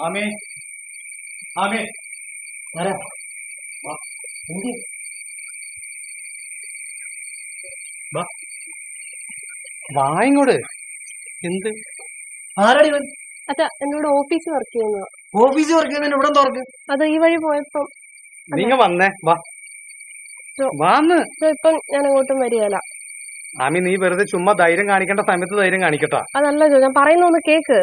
ആമേ ആമേ ആരാ എന്ത് വായിങ്ങോട് എന്ത് ആരാടി ഇവൻ? അച്ഛാ എന്നോട് ഓഫീസിൽ വർക്ക് ചെയ്യുന്നു. ഓഫീസിൽ വർക്ക് ചെയ്യുന്നതിന് ഇവിടെ തുറക്ക്. അത് ഈ വഴി പോയപ്പോ നീങ്ങ വന്നേ വാ വാന്ന്. ഇപ്പം ഞാൻ അങ്ങോട്ടും വരികയല്ല. ആമി നീ വെറുതെ ചുമ്മാ ധൈര്യം കാണിക്കേണ്ട സമയത്ത് ധൈര്യം കാണിക്കട്ടാ. അതല്ല ജോ, ഞാൻ പറയുന്ന ഒന്ന് കേക്ക്.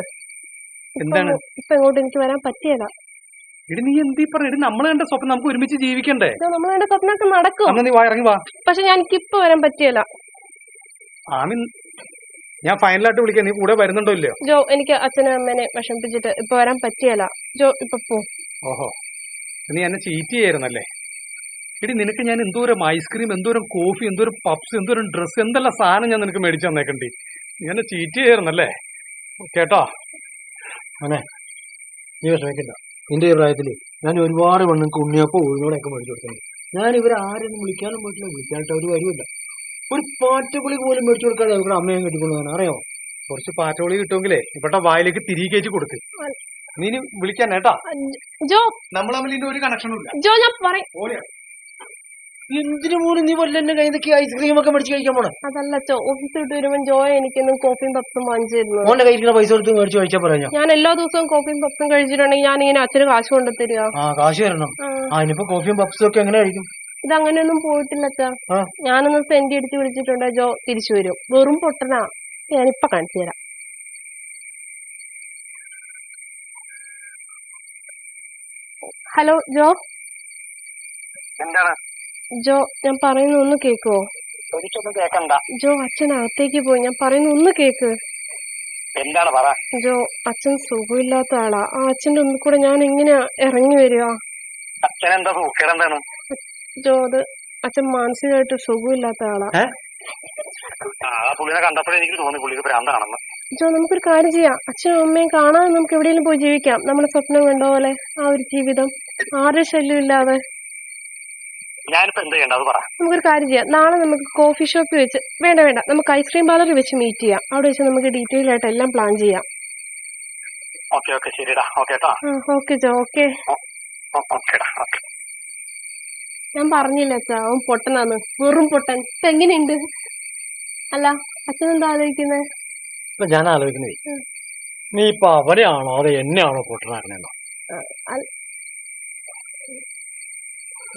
എന്താണ് ഇപ്പൊ ഇങ്ങോട്ട് എനിക്ക് വരാൻ പറ്റിയല്ല. ഇടി നീ എന്തീ പറ, ഇടി നമ്മൾ കണ്ട സ്വപ്നം നമുക്ക് ഒരുമിച്ച് ജീവിക്കണ്ടേ? നമ്മൾ എന്റെ സ്വപ്നമൊക്കെ നടക്കും. അന്ന് നീ വാ ഇറങ്ങി വാ. പക്ഷെ ഞാൻ എനിക്കിപ്പൊ വരാൻ പറ്റിയല്ല. ആമി ഞാൻ ഫൈനലായിട്ട് വിളിക്കാം, നീ കൂടെ വരുന്നുണ്ടോ ഇല്ലയോ? ജോ, എനിക്ക് അച്ഛനെ അമ്മേനെ വിഷമിപ്പിച്ചിട്ട് ഇപ്പൊ വരാൻ പറ്റിയല്ല. ജോ ഇപ്പൊ പോ. ഓഹോ, നീ എന്നെ ചീറ്റ് ചെയ്യായിരുന്നല്ലേ? ഇടി നിനക്ക് ഞാൻ എന്തോരം ഐസ്ക്രീം, എന്തോരം കോഫി, എന്തോരം പപ്സ്, എന്തോരം ഡ്രസ്സ്, എന്തെല്ലാം സാധനം ഞാൻ നിനക്ക് മേടിച്ചു തന്നേക്കണ്ടി. നീ എന്നെ ചീറ്റ് ചെയ്യായിരുന്നല്ലേ? കേട്ടോ അനെ നീ വിഷമിക്കണ്ട. നിന്റെ ഈ പ്രായത്തില് ഞാൻ ഒരുപാട് പെണ്ണുങ്ങൾക്ക് ഉണ്ണിയപ്പോ ഉഴുന്നോടൊക്കെ മേടിച്ചു കൊടുക്കുന്നുണ്ട്. ഞാൻ ഇവരെ ആരും വിളിക്കാനും പറ്റില്ല, വിളിക്കാനായിട്ട് ഒരു വരുമില്ല. ഒരു പാറ്റക്കുളി പോലും മേടിച്ചു കൊടുക്കാതെ ഇവിടെ അമ്മയും കെട്ടിക്കൊണ്ടു അറിയോ? കുറച്ച് പാറ്റോളി കിട്ടുമെങ്കിലേ ഇവിടെ വായിലേക്ക് തിരികെ കയറ്റി കൊടുക്ക്. നീ വിളിക്കാൻ കേട്ടാ. ജോ, നമ്മൾ തമ്മിൽ ഇതിന്റെ ഒരു കണക്ഷനും ഇല്ല. ജോ ഞാൻ പറയും. എന്തിനു പോലും നീ വല്ല എന്നെ കയ്യിൽ നിന്നൊക്കെ ഐസ്ക്രീം ഒക്കെ മേടിച്ച് കഴിക്കാൻ പോണേ? അതല്ല ചോ, ഓഫീസിൽ വിട്ട് വരുമ്പോ ജോ എനിക്കൊന്നും കോഫിയും പപ്സും വാങ്ങിച്ചു തരുന്നു. മോന്റെ കയ്യിൽ പൈസ കൊടുത്ത് മേടിച്ച് കഴിച്ചാൽ പറയാ. ഞാൻ എല്ലാ ദിവസവും കോഫിയും പപ്സും കഴിച്ചിട്ടുണ്ടെങ്കിൽ ഞാൻ ഇങ്ങനെ അച്ഛന് കാശ് കൊണ്ടു തരിക. ആ കാശ് തരണം. അതിനിപ്പോ കോഫിയും പപ്സും ഒക്കെ എങ്ങനെ കഴിക്കും? ഇതങ്ങനെയൊന്നും പോയിട്ടില്ല അച്ഛാ. ഞാനൊന്ന് സെന്റ് അടിച്ച് വിളിച്ചിട്ടുണ്ട്, ജോ തിരിച്ചു വരും. വെറും പൊട്ടനാ. ഞാനിപ്പൊ കാണിച്ചു തരാം. ഹലോ ജോ. എന്താണ് ജോ, ഞാൻ പറയുന്ന ഒന്ന് കേക്കോ? എനിക്കൊന്നും കേക്കണ്ട. ജോ, അച്ഛൻ അകത്തേക്ക് പോയി. ഞാൻ പറയുന്ന ഒന്ന് കേക്ക്. എന്താണ് പറ. ജോ, അച്ഛൻ സുഖമില്ലാത്ത ആളാ. ആ അച്ഛന്റെ ഒന്നും കൂടെ ഞാൻ എങ്ങനെയാ ഇറങ്ങി വരിക? അച്ഛൻ എന്താ സൂക്കേടെന്താണ്? ജോ, അത് അച്ഛൻ മാനസികമായിട്ട് സുഖമില്ലാത്ത ആളാ. ആ പുള്ളിനെ കണ്ടപ്പോഴേ എനിക്ക് തോന്നി പുള്ളിക്ക് ഭ്രാന്താണെന്ന്. ജോ, നമുക്കൊരു കാര്യം ചെയ്യാം. അച്ഛനും അമ്മയും കാണാതെ നമുക്ക് എവിടെയെങ്കിലും പോയി ജീവിക്കാം. നമ്മുടെ സ്വപ്നം കണ്ട പോലെ ആ ഒരു ജീവിതം, ആരുടെ ശല്യം ഇല്ലാതെ. ഞാനിപ്പോ എന്ത് ചെയ്യണ്ട അത് പറ. നമുക്കൊരു കാര്യം ചെയ്യാം. നാളെ നമുക്ക് കോഫി ഷോപ്പിൽ വെച്ച് വേണ്ട നമുക്ക് ഐസ്ക്രീം പാർലറിൽ വെച്ച് മീറ്റ് ചെയ്യാം. അവിടെ വെച്ച് നമുക്ക് ഡീറ്റെയിൽ ആയിട്ട് എല്ലാം പ്ലാൻ ചെയ്യാം. ഓക്കെ ഓക്കെ ശരിടാ. ഓക്കെ കേട്ടോ. ഓക്കെ ജോ. ഓക്കെ. ഓക്കെടാ. ഓക്കെ. ഞാൻ പറഞ്ഞില്ല അച്ഛാ, അവൻ പൊട്ടനാന്ന്. വെറും പൊട്ടൻ. ഇപ്പൊ എങ്ങനെയുണ്ട്? അല്ല അച്ഛൻ എന്താ ആലോചിക്കുന്നേ? ഇപ്പൊ ഞാൻ ആലോചിക്കുന്നേ, നീ ഇപ്പൊ അവരെയാണോ അതോ എന്നെയാണോ പൊട്ടനാക്കണേന്നോ?